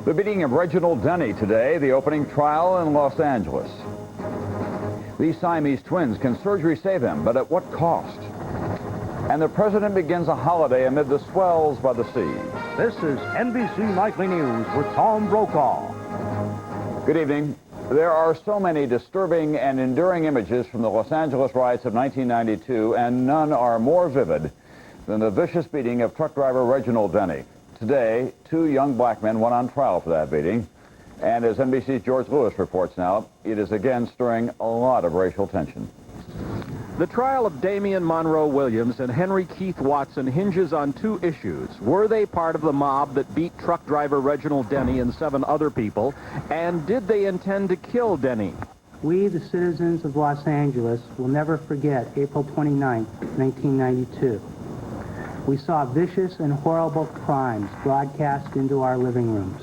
The beating of Reginald Denny today, the opening trial in Los Angeles. These Siamese twins, can surgery save them, but at what cost? And the president begins a holiday amid the swells by the sea. This is NBC Nightly News with Tom Brokaw. Good evening. There are so many disturbing and enduring images from the Los Angeles riots of 1992, and none are more vivid than the vicious beating of truck driver Reginald Denny. Today, two young black men went on trial for that beating. And as NBC's George Lewis reports now, it is again stirring a lot of racial tension. The trial of Damian Monroe Williams and Henry Keith Watson hinges on two issues. Were they part of the mob that beat truck driver Reginald Denny and 7 other people? And did they intend to kill Denny? We, the citizens of Los Angeles, will never forget April 29, 1992. We saw vicious and horrible crimes broadcast into our living rooms.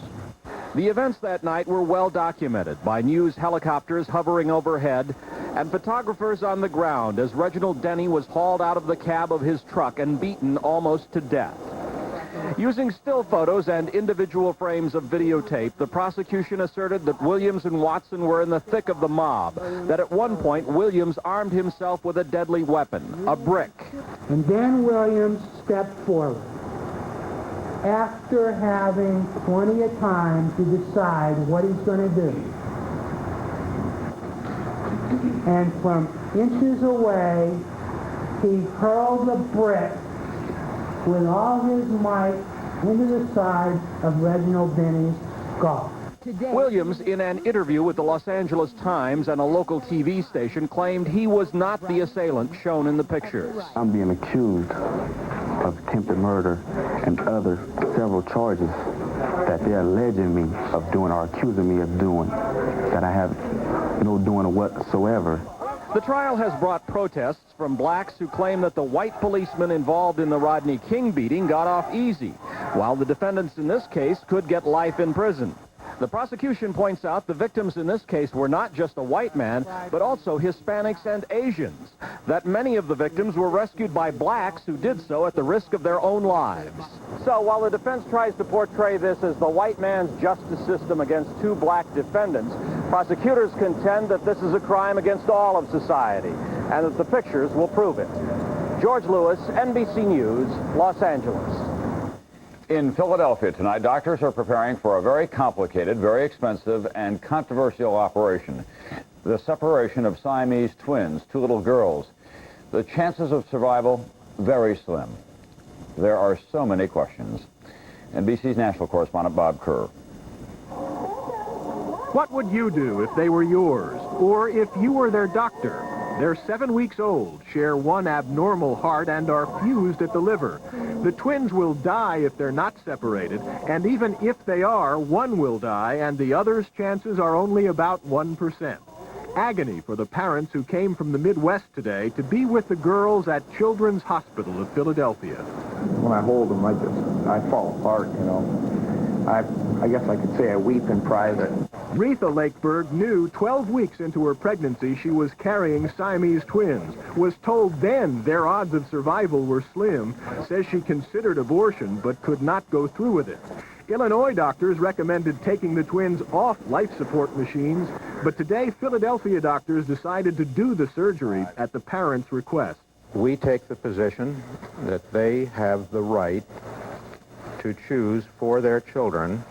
The events that night were well documented by news helicopters hovering overhead and photographers on the ground as Reginald Denny was hauled out of the cab of his truck and beaten almost to death. Using still photos and individual frames of videotape, the prosecution asserted that Williams and Watson were in the thick of the mob, that at one point Williams armed himself with a deadly weapon, a brick. And then Williams stepped forward, after having plenty of time to decide what he's going to do. And from inches away, he hurled the brick with all his might into the side of Reginald Denny's skull. Williams, in an interview with the Los Angeles Times and a local TV station, claimed he was not the assailant shown in the pictures. I'm being accused of attempted murder and other several charges that they're alleging me of doing or accusing me of doing that I have no doing whatsoever. The trial has brought protests from blacks who claim that the white policemen involved in the Rodney King beating got off easy, while the defendants in this case could get life in prison. The prosecution points out the victims in this case were not just a white man, but also Hispanics and Asians, that many of the victims were rescued by blacks who did so at the risk of their own lives. So while the defense tries to portray this as the white man's justice system against 2 black defendants, prosecutors contend that this is a crime against all of society, and that the pictures will prove it. George Lewis, NBC News, Los Angeles. In Philadelphia tonight, doctors are preparing for a very complicated, very expensive, and controversial operation. The separation of Siamese twins, 2 little girls. The chances of survival, very slim. There are so many questions. NBC's national correspondent Bob Kerr. What would you do if they were yours, or if you were their doctor? They're 7 weeks old, share one abnormal heart, and are fused at the liver. The twins will die if they're not separated, and even if they are, one will die, and the other's chances are only about 1%. Agony for the parents who came from the Midwest today to be with the girls at Children's Hospital of Philadelphia. When I hold them, I fall apart, you know. I guess I could say I weep in private. Retha Lakeberg knew 12 weeks into her pregnancy she was carrying Siamese twins, was told then their odds of survival were slim, says she considered abortion but could not go through with it. Illinois doctors recommended taking the twins off life support machines, but today Philadelphia doctors decided to do the surgery at the parents' request. We take the position that they have the right to choose for their children,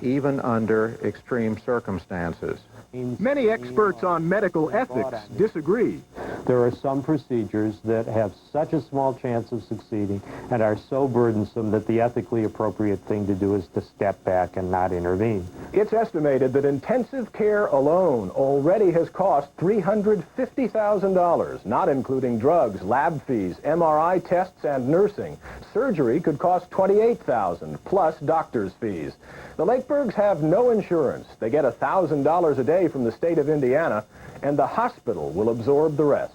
even under extreme circumstances. Many experts on medical ethics disagree. There are some procedures that have such a small chance of succeeding and are so burdensome that the ethically appropriate thing to do is to step back and not intervene. It's estimated that intensive care alone already has cost $350,000, not including drugs, lab fees, MRI tests, and nursing. Surgery could cost $28,000, plus doctor's fees. The Lakebergs have no insurance. They get $1,000 a day from the state of Indiana, and the hospital will absorb the rest.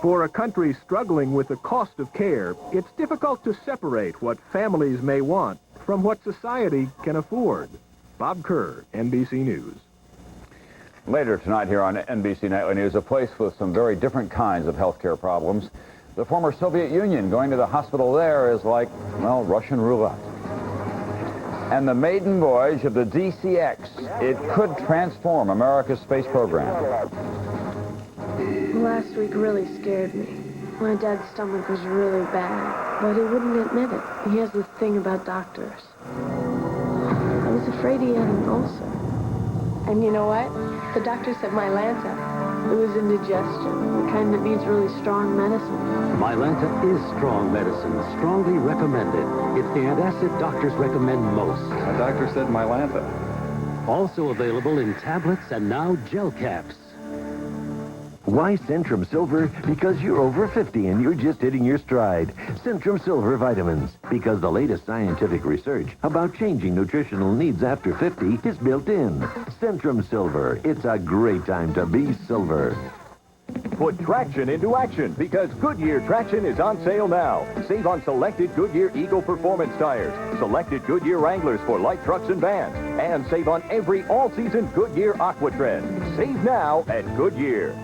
For a country struggling with the cost of care, it's difficult to separate what families may want from what society can afford. Bob Kerr, NBC News. Later tonight here on NBC Nightly News, a place with some very different kinds of health care problems. The former Soviet Union, going to the hospital there is like, well, Russian roulette. and the maiden voyage of the DCX. It could transform America's space program. Last week really scared me. My dad's stomach was really bad, but he wouldn't admit it. He has this thing about doctors. I was afraid he had an ulcer. And you know what? The doctor said Mylanta. It was indigestion, the kind that needs really strong medicine. Mylanta is strong medicine, strongly recommended. It's the antacid doctors recommend most. My doctor said Mylanta. Also available in tablets and now gel caps. Why Centrum Silver? Because you're over 50 and you're just hitting your stride. Centrum Silver vitamins. Because the latest scientific research about changing nutritional needs after 50 is built in. Centrum Silver. It's a great time to be silver. Put traction into action because Goodyear Traction is on sale now. Save on selected Goodyear Eagle Performance tires, selected Goodyear Wranglers for light trucks and vans, and save on every all-season Goodyear Aqua Tread. Save now at Goodyear.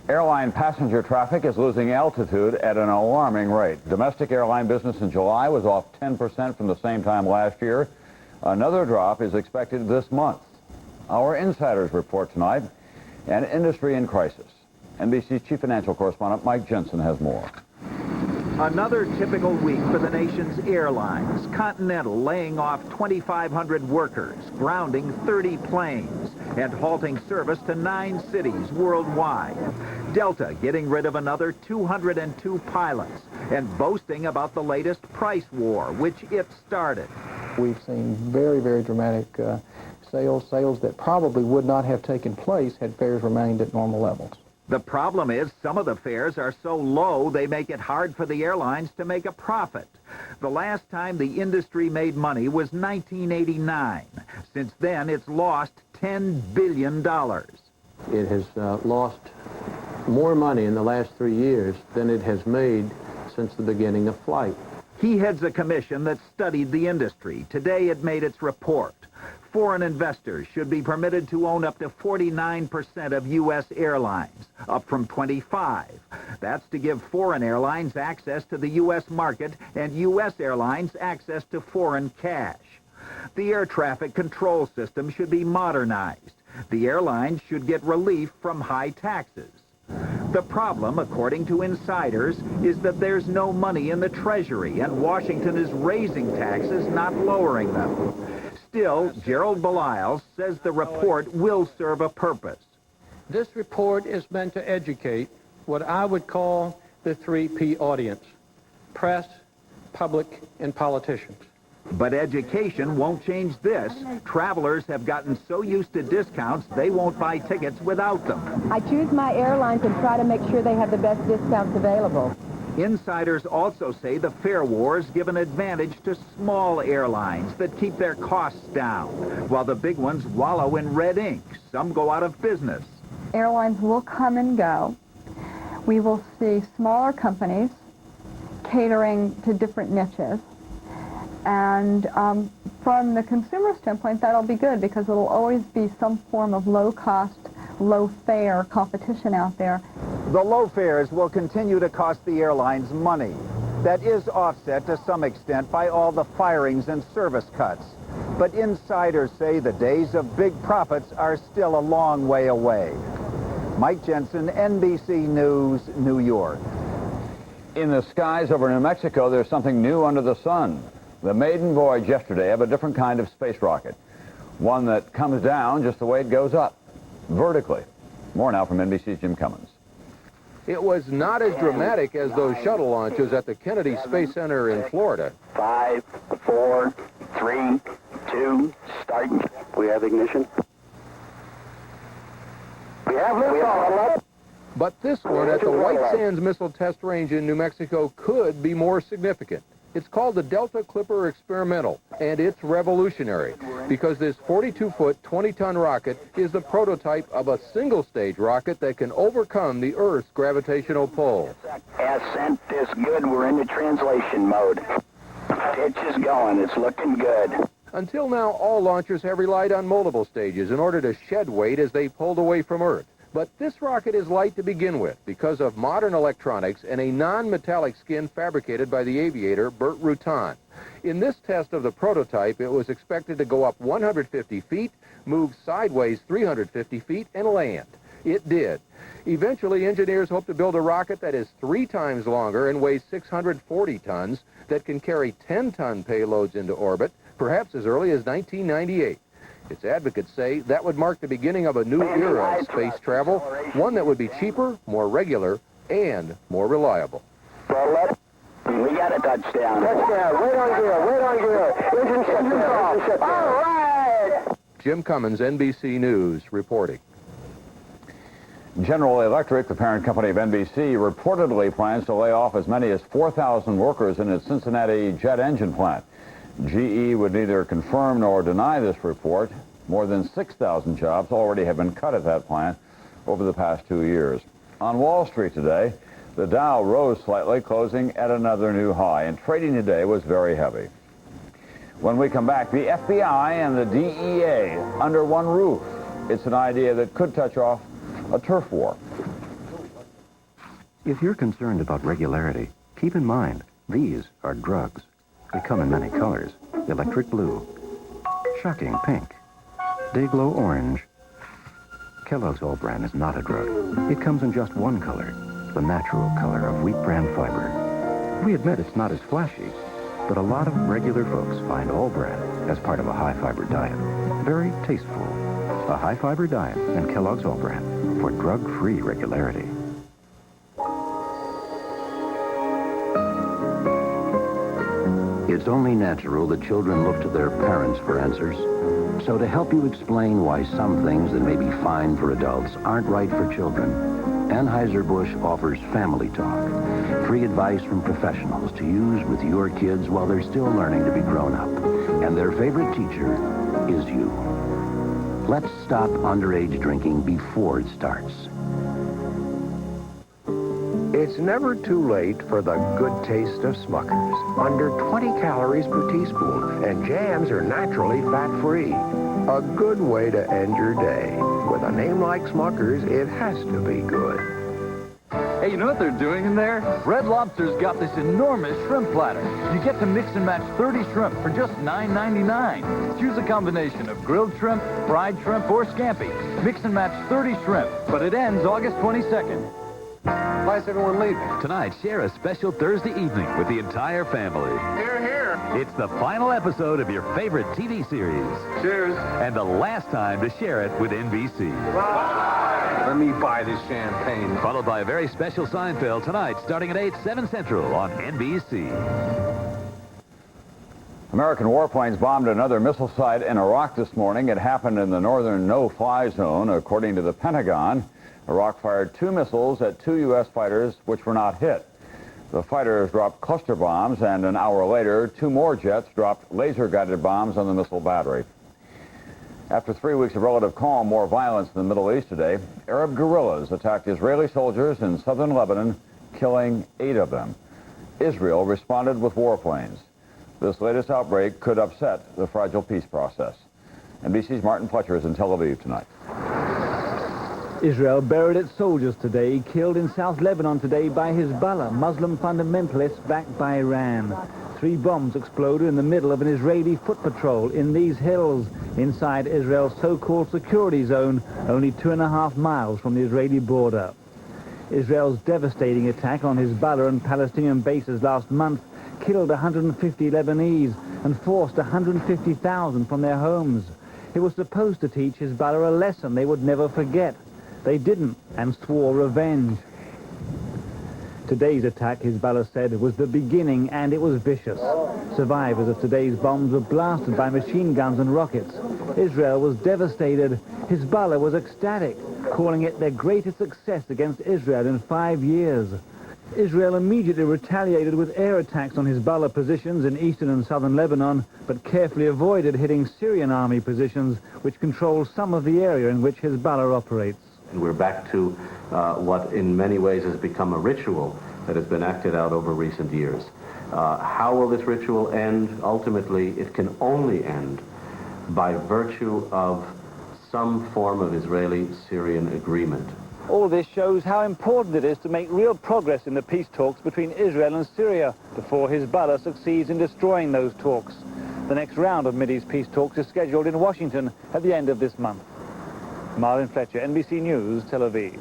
Airline passenger traffic is losing altitude at an alarming rate. Domestic airline business in July was off 10% from the same time last year. Another drop is expected this month. Our insiders report tonight, an industry in crisis. NBC's chief financial correspondent Mike Jensen has more. Another typical week for the nation's airlines. Continental laying off 2,500 workers, grounding 30 planes, and halting service to 9 cities worldwide. Delta getting rid of another 202 pilots and boasting about the latest price war, which it started. We've seen very, very dramatic sales that probably would not have taken place had fares remained at normal levels. The problem is some of the fares are so low they make it hard for the airlines to make a profit. The last time the industry made money was 1989. Since then, it's lost $10 billion. It has lost more money in the last 3 years than it has made since the beginning of flight. He heads a commission that studied the industry. Today, it made its report. Foreign investors should be permitted to own up to 49% of U.S. airlines, up from 25%. That's to give foreign airlines access to the U.S. market and U.S. airlines access to foreign cash. The air traffic control system should be modernized. The airlines should get relief from high taxes. The problem, according to insiders, is that there's no money in the Treasury, and Washington is raising taxes, not lowering them. Still, Gerald Belial says the report will serve a purpose. This report is meant to educate what I would call the 3P audience: press, public, and politicians. But education won't change this. Travelers have gotten so used to discounts, they won't buy tickets without them. I choose my airlines and try to make sure they have the best discounts available. Insiders also say the fare wars give an advantage to small airlines that keep their costs down, while the big ones wallow in red ink. Some go out of business. Airlines will come and go. We will see smaller companies catering to different niches. And from the consumer standpoint, that'll be good because it'll always be some form of low-cost, low-fare competition out there. The low fares will continue to cost the airlines money. That is offset to some extent by all the firings and service cuts. But insiders say the days of big profits are still a long way away. Mike Jensen, NBC News, New York. In the skies over New Mexico, there's something new under the sun. The maiden voyage yesterday of a different kind of space rocket. One that comes down just the way it goes up, vertically. More now from NBC's Jim Cummins. It was not as dramatic as those shuttle launches at the Kennedy Space Center in Florida. 5, 4, 3, 2, start. We have ignition. We have liftoff. But this one at the White Sands Missile Test Range in New Mexico could be more significant. It's called the Delta Clipper Experimental, and it's revolutionary because this 42-foot, 20-ton rocket is the prototype of a single-stage rocket that can overcome the Earth's gravitational pull. Ascent is good. We're in the translation mode. Pitch is going. It's looking good. Until now, all launchers have relied on multiple stages in order to shed weight as they pulled away from Earth. But this rocket is light to begin with because of modern electronics and a non-metallic skin fabricated by the aviator Burt Rutan. In this test of the prototype, it was expected to go up 150 feet, move sideways 350 feet, and land. It did. Eventually, engineers hope to build a rocket that is 3 times longer and weighs 640 tons, that can carry 10-ton payloads into orbit, perhaps as early as 1998. Its advocates say that would mark the beginning of a new era of space travel, one that would be cheaper, more regular, and more reliable. We got a touchdown. Touchdown. Wait on gear. Wait on gear. Engine shut down. All right. Jim Cummins, NBC News, reporting. General Electric, the parent company of NBC, reportedly plans to lay off as many as 4,000 workers in its Cincinnati jet engine plant. GE would neither confirm nor deny this report. More than 6,000 jobs already have been cut at that plant over the past 2 years. On Wall Street today, the Dow rose slightly, closing at another new high, and trading today was very heavy. When we come back, the FBI and the DEA under one roof. It's an idea that could touch off a turf war. If you're concerned about regularity, keep in mind, these are drugs. They come in many colors. Electric blue, shocking pink, day-glow orange. Kellogg's All Bran is not a drug. It comes in just one color, the natural color of wheat bran fiber. We admit it's not as flashy, but a lot of regular folks find All Bran as part of a high-fiber diet. Very tasteful. A high-fiber diet and Kellogg's All Bran for drug-free regularity. It's only natural that children look to their parents for answers. So to help you explain why some things that may be fine for adults aren't right for children, Anheuser-Busch offers Family Talk, free advice from professionals to use with your kids while they're still learning to be grown up. And their favorite teacher is you. Let's stop underage drinking before it starts. It's never too late for the good taste of Smuckers. Under 20 calories per teaspoon, and jams are naturally fat-free. A good way to end your day. With a name like Smuckers, it has to be good. Hey, you know what they're doing in there? Red Lobster's got this enormous shrimp platter. You get to mix and match 30 shrimp for just $9.99. Choose a combination of grilled shrimp, fried shrimp, or scampi. Mix and match 30 shrimp, but it ends August 22nd. Why is everyone leaving? Tonight, share a special Thursday evening with the entire family. Here, here. It's the final episode of your favorite TV series. Cheers. And the last time to share it with NBC. Let me buy this champagne. Followed by a very special Seinfeld tonight, starting at 8, 7 Central on NBC. American warplanes bombed another missile site in Iraq this morning. It happened in the northern no-fly zone, according to the Pentagon. Iraq fired 2 missiles at 2 U.S. fighters, which were not hit. The fighters dropped cluster bombs, and an hour later, 2 more jets dropped laser-guided bombs on the missile battery. After 3 weeks of relative calm, more violence in the Middle East today, Arab guerrillas attacked Israeli soldiers in southern Lebanon, killing 8 of them. Israel responded with warplanes. This latest outbreak could upset the fragile peace process. NBC's Martin Fletcher is in Tel Aviv tonight. Israel buried its soldiers today, killed in South Lebanon today by Hezbollah, Muslim fundamentalists backed by Iran. 3 bombs exploded in the middle of an Israeli foot patrol in these hills, inside Israel's so-called security zone, only 2.5 miles from the Israeli border. Israel's devastating attack on Hezbollah and Palestinian bases last month killed 150 Lebanese and forced 150,000 from their homes. It was supposed to teach Hezbollah a lesson they would never forget. They didn't, and swore revenge. Today's attack, Hezbollah said, was the beginning, and it was vicious. Survivors of today's bombs were blasted by machine guns and rockets. Israel was devastated. Hezbollah was ecstatic, calling it their greatest success against Israel in 5 years. Israel immediately retaliated with air attacks on Hezbollah positions in eastern and southern Lebanon, but carefully avoided hitting Syrian army positions, which control some of the area in which Hezbollah operates. We're back to what in many ways has become a ritual that has been acted out over recent years. How will this ritual end? Ultimately, it can only end by virtue of some form of Israeli-Syrian agreement. All this shows how important it is to make real progress in the peace talks between Israel and Syria. before Hezbollah succeeds in destroying those talks. The next round of Mideast peace talks is scheduled in Washington at the end of this month. Marlin Fletcher, NBC News, Tel Aviv.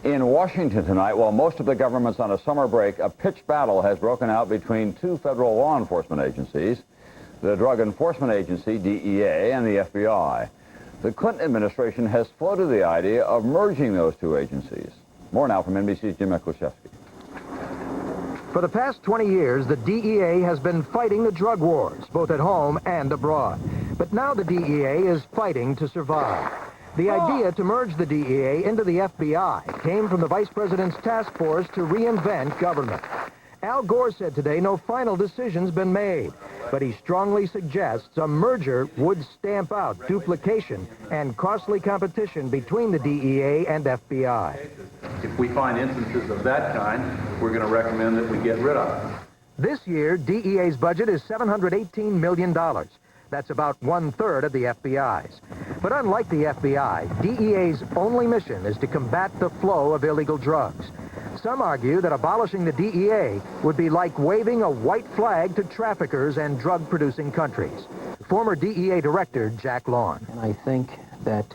In Washington tonight, while most of the government's on a summer break, a pitched battle has broken out between two federal law enforcement agencies, the Drug Enforcement Agency, DEA, and the FBI. The Clinton administration has floated the idea of merging those two agencies. More now from NBC's Jim Miklashevsky. For the past 20 years, the DEA has been fighting the drug wars, both at home and abroad. But now the DEA is fighting to survive. The idea to merge the DEA into the FBI came from the Vice President's task force to reinvent government. Al Gore said today no final decision's been made, but he strongly suggests a merger would stamp out duplication and costly competition between the DEA and FBI. If we find instances of that kind, we're going to recommend that we get rid of them. This year, DEA's budget is $718 million. That's about 1/3 of the FBI's. But unlike the FBI, DEA's only mission is to combat the flow of illegal drugs. Some argue that abolishing the DEA would be like waving a white flag to traffickers and drug-producing countries. Former DEA Director Jack Lawn. And I think that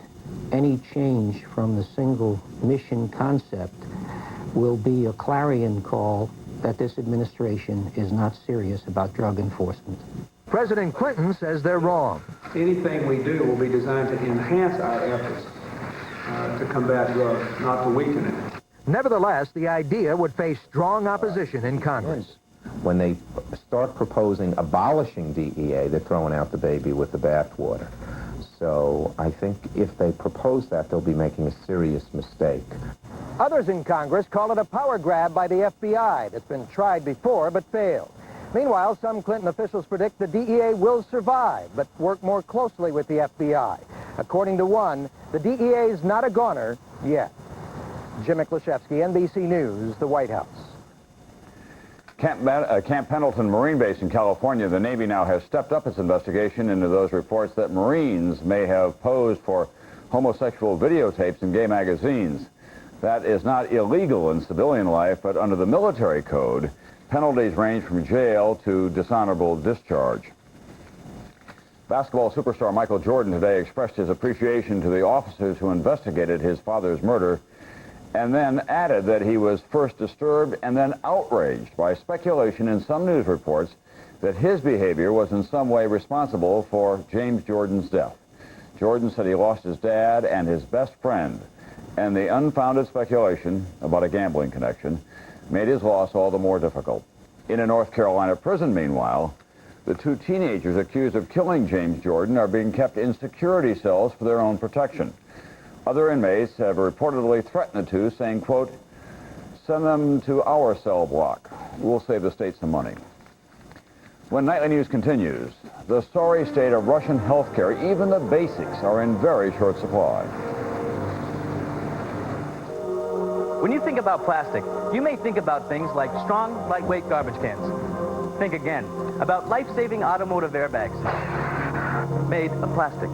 any change from the single mission concept will be a clarion call that this administration is not serious about drug enforcement. President Clinton says they're wrong. Anything we do will be designed to enhance our efforts to combat drugs, not to weaken it. Nevertheless, the idea would face strong opposition in Congress. When they start proposing abolishing DEA, they're throwing out the baby with the bathwater. So I think if they propose that, they'll be making a serious mistake. Others in Congress call it a power grab by the FBI that's been tried before but failed. Meanwhile, some Clinton officials predict the DEA will survive but work more closely with the FBI. According to one, the DEA is not a goner yet. Jim Miklashevsky, NBC News, the White House. Camp Pendleton Marine Base in California, the Navy now has stepped up its investigation into those reports that Marines may have posed for homosexual videotapes in gay magazines. That is not illegal in civilian life, but under the military code, penalties range from jail to dishonorable discharge. Basketball superstar Michael Jordan today expressed his appreciation to the officers who investigated his father's murder, and then added that he was first disturbed and then outraged by speculation in some news reports that his behavior was in some way responsible for James Jordan's death. Jordan said he lost his dad and his best friend, and the unfounded speculation about a gambling connection made his loss all the more difficult. In a North Carolina prison, meanwhile, the two teenagers accused of killing James Jordan are being kept in security cells for their own protection. Other inmates have reportedly threatened the two, saying, quote, "Send them to our cell block. We'll save the state some money." When Nightly News continues, the sorry state of Russian healthcare, even the basics, are in very short supply. When you think about plastic, you may think about things like strong, lightweight garbage cans. Think again about life-saving automotive airbags made of plastic.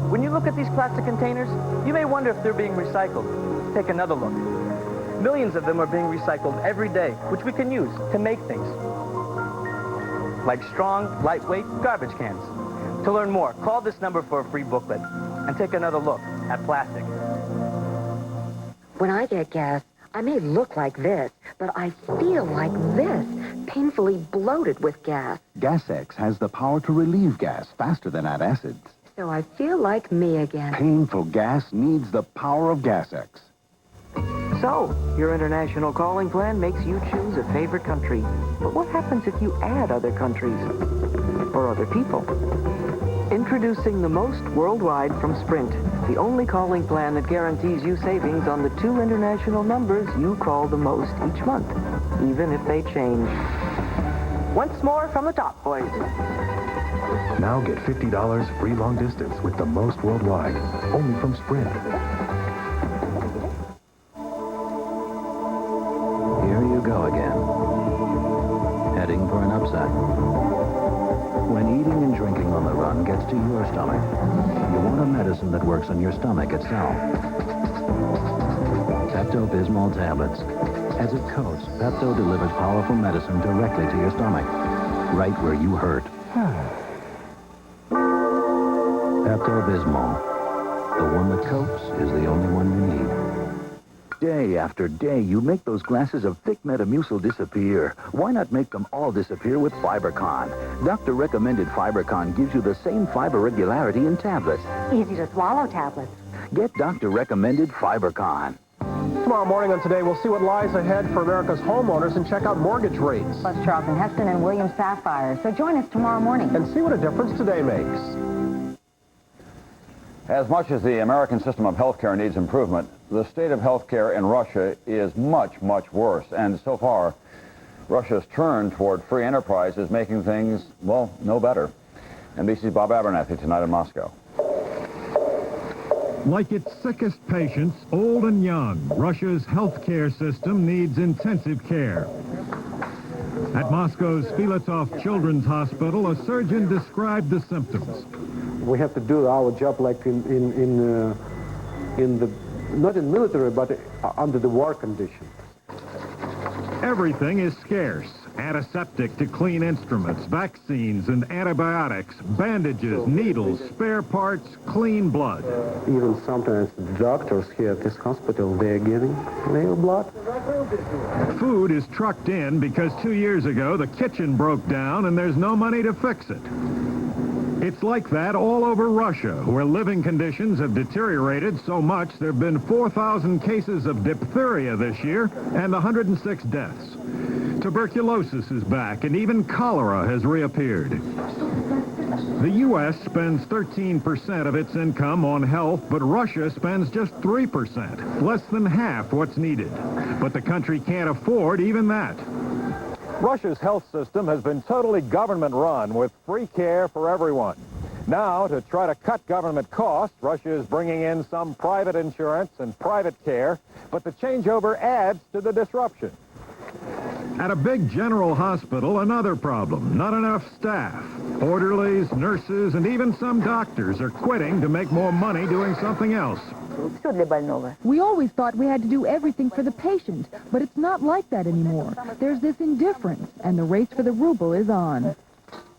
When you look at these plastic containers, you may wonder if they're being recycled. Take another look. Millions of them are being recycled every day, which we can use to make things like strong, lightweight garbage cans. To learn more, call this number for a free booklet and take another look at plastic. When I get gas, I may look like this, but I feel like this, painfully bloated with gas. GasX has the power to relieve gas faster than add acids. So I feel like me again. Painful gas needs the power of GasX. So, your international calling plan makes you choose a favorite country. But what happens if you add other countries or other people? Introducing the most worldwide from Sprint, the only calling plan that guarantees you savings on the 2 international numbers you call the most each month, even if they change. Once more from the top, boys. Now get $50 free long distance with the most worldwide, only from Sprint. Here you go again, heading for an upset. When eating and drinking on the run gets to your stomach, you want a medicine that works on your stomach itself. Pepto-Bismol tablets. As it coats, Pepto delivers powerful medicine directly to your stomach, right where you hurt. Pepto-Bismol. The one that coats is the only one you need. Day after day, you make those glasses of thick Metamucil disappear. Why not make them all disappear with FiberCon? Doctor-recommended FiberCon gives you the same fiber regularity in tablets. Easy to swallow tablets. Get doctor-recommended FiberCon. Tomorrow morning on Today, we'll see what lies ahead for America's homeowners and check out mortgage rates. Plus Charlton Heston and William Sapphire. So join us tomorrow morning. And see what a difference today makes. As much as the American system of healthcare needs improvement, the state of healthcare in Russia is much, much worse. And so far, Russia's turn toward free enterprise is making things, well, no better. NBC's Bob Abernathy tonight in Moscow. Like its sickest patients, old and young, Russia's healthcare system needs intensive care. At Moscow's Filatov Children's Hospital, a surgeon described the symptoms. We have to do our job like in the, not in military, but under the war conditions. Everything is scarce. Antiseptic to clean instruments, vaccines and antibiotics, bandages, needles, spare parts, clean blood. Even sometimes doctors here at this hospital, they're giving their blood. Food is trucked in because 2 years ago the kitchen broke down and there's no money to fix it. It's like that all over Russia, where living conditions have deteriorated so much there have been 4,000 cases of diphtheria this year and 106 deaths. Tuberculosis is back, and even cholera has reappeared. The U.S. spends 13% of its income on health, but Russia spends just 3%, less than half what's needed. But the country can't afford even that. Russia's health system has been totally government-run with free care for everyone. Now, to try to cut government costs, Russia is bringing in some private insurance and private care, but the changeover adds to the disruption. At a big general hospital, another problem, not enough staff. Orderlies, nurses, and even some doctors are quitting to make more money doing something else. We always thought we had to do everything for the patient, but it's not like that anymore. There's this indifference, and the race for the ruble is on.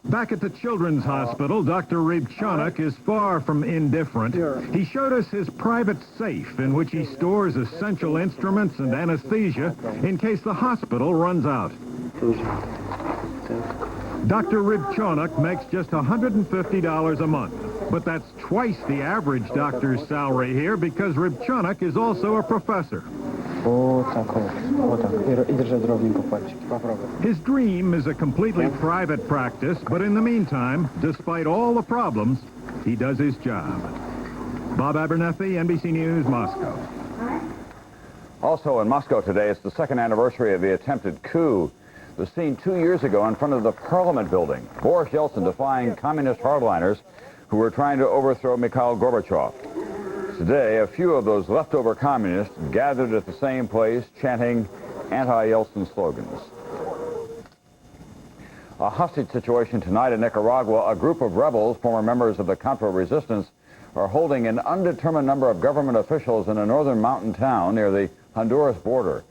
Back at the Children's Hospital, Dr. Rybchonok is far from indifferent. He showed us his private safe in which he stores essential instruments and anesthesia in case the hospital runs out. Dr. Rybchonok makes just $150 a month, but that's twice the average doctor's salary here because Rybchonok is also a professor. His dream is a completely private practice, but in the meantime, despite all the problems, he does his job. Bob Abernathy, NBC News, Moscow. Also in Moscow today, it's the second anniversary of the attempted coup. The scene 2 years ago in front of the Parliament building. Boris Yeltsin defying communist hardliners who were trying to overthrow Mikhail Gorbachev. Today, a few of those leftover communists gathered at the same place chanting anti-Yeltsin slogans. A hostage situation tonight in Nicaragua. A group of rebels, former members of the Contra resistance, are holding an undetermined number of government officials in a northern mountain town near the Honduras border.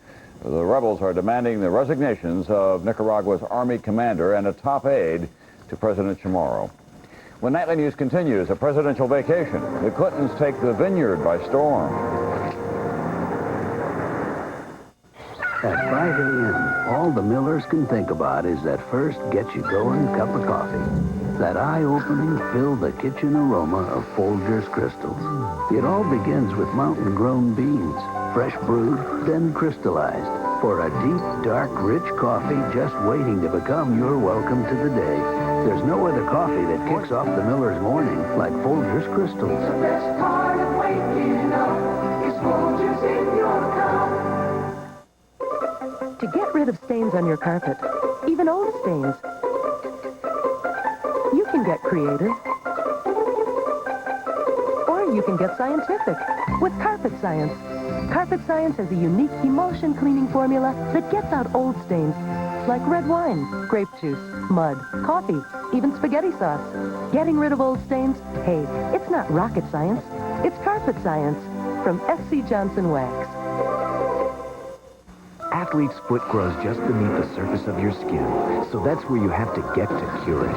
The rebels are demanding the resignations of Nicaragua's army commander and a top aide to President Chamorro. When Nightly News continues, a presidential vacation. The Clintons take the vineyard by storm. At 5 a.m., all the Millers can think about is that first get-you-going cup of coffee. That eye-opening, fill-the-kitchen aroma of Folgers Crystals. It all begins with mountain-grown beans, fresh brewed, then crystallized, for a deep, dark, rich coffee just waiting to become your welcome to the day. There's no other coffee that kicks off the Miller's morning like Folgers Crystals. The best part of waking up is Folgers in your cup. To get rid of stains on your carpet, even old stains, you can get creative. Or you can get scientific with Carpet Science. Carpet Science has a unique emulsion cleaning formula that gets out old stains like red wine, grape juice, mud, coffee, even spaghetti sauce. Getting rid of old stains? Hey, it's not rocket science. It's Carpet Science from SC Johnson Wax. Athlete's foot grows just beneath the surface of your skin, so that's where you have to get to cure it.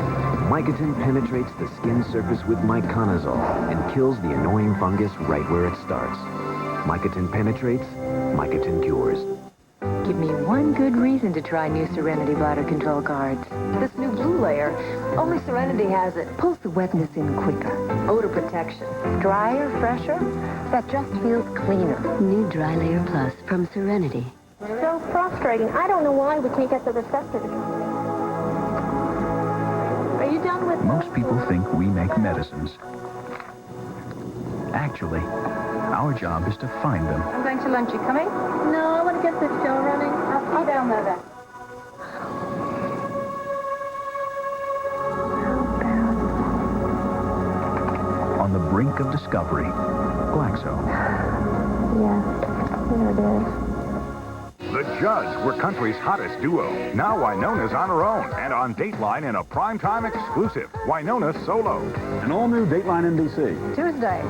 Mycotin penetrates the skin surface with miconazole and kills the annoying fungus right where it starts. Mycotin penetrates, Mycotin cures. Give me one good reason to try new Serenity bladder control guards. This new blue layer, only Serenity has it. Pulls the wetness in quicker. Odor protection. Drier, fresher. That just feels cleaner. New Dry Layer Plus from Serenity. So frustrating. I don't know why we can't get the receptor to come. Are you done with... Most people think we make medicines. Actually, our job is to find them. I'm going to lunch. You coming? No, I want to get this show running. I'll see you down there then. On the brink of discovery, Glaxo. Yeah, there it is. The Judds were country's hottest duo. Now Wynona's on her own and on Dateline in a primetime exclusive. Wynona Solo. An all-new Dateline NBC. Tuesday.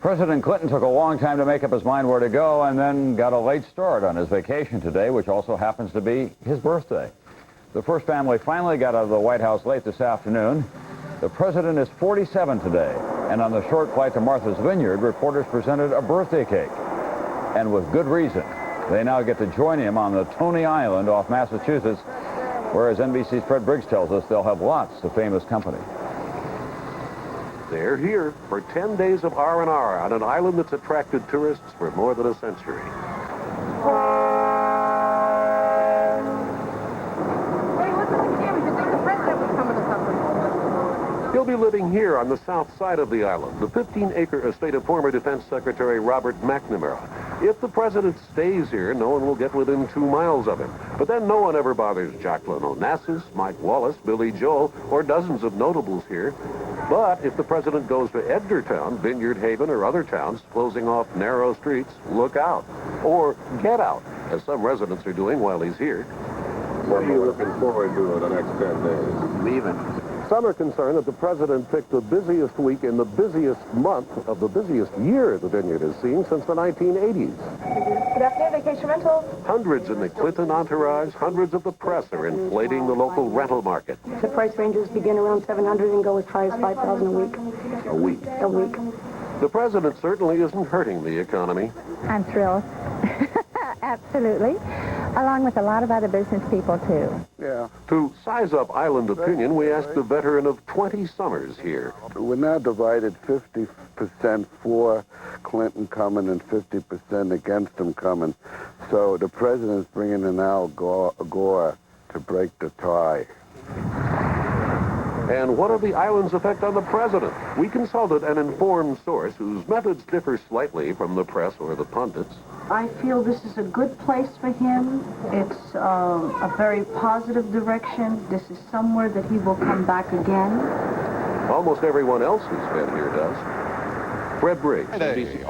President Clinton took a long time to make up his mind where to go and then got a late start on his vacation today, which also happens to be his birthday. The first family finally got out of the White House late this afternoon. The president is 47 today, and on the short flight to Martha's Vineyard, reporters presented a birthday cake. And with good reason. They now get to join him on the Tony Island off Massachusetts, where, as NBC's Fred Briggs tells us, they'll have lots of famous company. They're here for 10 days of R&R on an island that's attracted tourists for more than a century. He'll be living here on the south side of the island, the 15-acre estate of former Defense Secretary Robert McNamara. If the president stays here, no one will get within 2 miles of him. But then no one ever bothers Jacqueline Onassis, Mike Wallace, Billy Joel, or dozens of notables here. But if the president goes to Edgartown, Vineyard Haven, or other towns, closing off narrow streets, look out. Or get out, as some residents are doing while he's here. What are you looking forward to in the next 10 days? Leaving. Some are concerned that the president picked the busiest week in the busiest month of the busiest year the Vineyard has seen since the 1980s. Good afternoon, Vacation Rentals. Hundreds in the Clinton entourage, hundreds of the press are inflating the local rental market. The price ranges begin around $700 and go as high as $5,000 a week. A week. A week. The president certainly isn't hurting the economy. I'm thrilled. Absolutely. Along with a lot of other business people, too. Yeah. To size up island opinion, we asked the veteran of 20 summers here. We're now divided 50% for Clinton coming and 50% against him coming. So the president's bringing in Al Gore to break the tie. And what are the island's effect on the president? We consulted an informed source whose methods differ slightly from the press or the pundits. I feel this is a good place for him. It's a very positive direction. This is somewhere that he will come back again. Almost everyone else who's been here does. Fred Briggs, NBC.